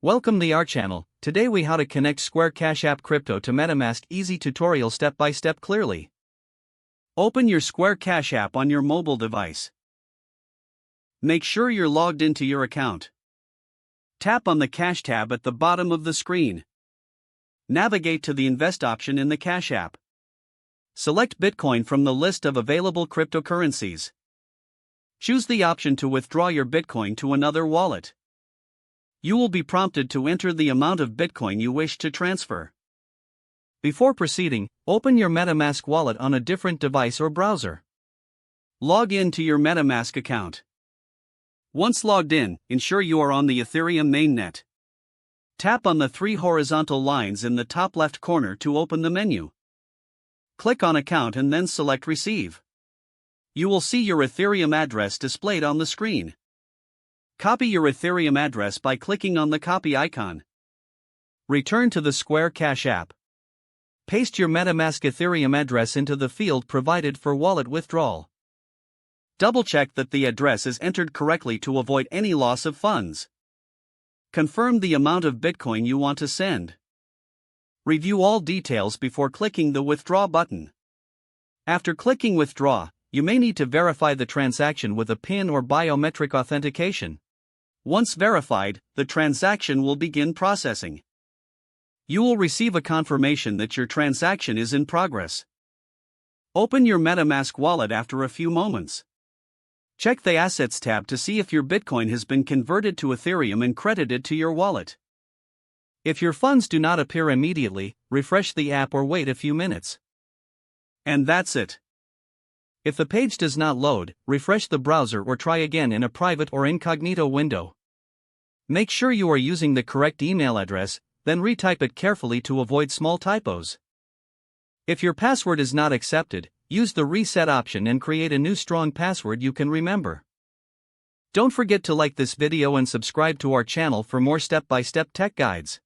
Welcome to our channel. Today we how to connect Square Cash App Crypto to MetaMask. Easy tutorial step by step clearly. Open your Square Cash App on your mobile device. Make sure you're logged into your account. Tap on the Cash tab at the bottom of the screen. Navigate to the Invest option in the Cash App. Select Bitcoin from the list of available cryptocurrencies. Choose the option to withdraw your Bitcoin to another wallet. You will be prompted to enter the amount of Bitcoin you wish to transfer. Before proceeding, open your MetaMask wallet on a different device or browser. Log in to your MetaMask account. Once logged in, ensure you are on the Ethereum mainnet. Tap on the three horizontal lines in the top left corner to open the menu. Click on Account and then select Receive. You will see your Ethereum address displayed on the screen. Copy your Ethereum address by clicking on the copy icon. Return to the Square Cash App. Paste your MetaMask Ethereum address into the field provided for wallet withdrawal. Double-check that the address is entered correctly to avoid any loss of funds. Confirm the amount of Bitcoin you want to send. Review all details before clicking the Withdraw button. After clicking Withdraw, you may need to verify the transaction with a PIN or biometric authentication. Once verified, the transaction will begin processing. You will receive a confirmation that your transaction is in progress. Open your MetaMask wallet after a few moments. Check the Assets tab to see if your Bitcoin has been converted to Ethereum and credited to your wallet. If your funds do not appear immediately, refresh the app or wait a few minutes. And that's it. If the page does not load, refresh the browser or try again in a private or incognito window. Make sure you are using the correct email address, then retype it carefully to avoid small typos. If your password is not accepted, use the reset option and create a new strong password you can remember. Don't forget to like this video and subscribe to our channel for more step-by-step tech guides.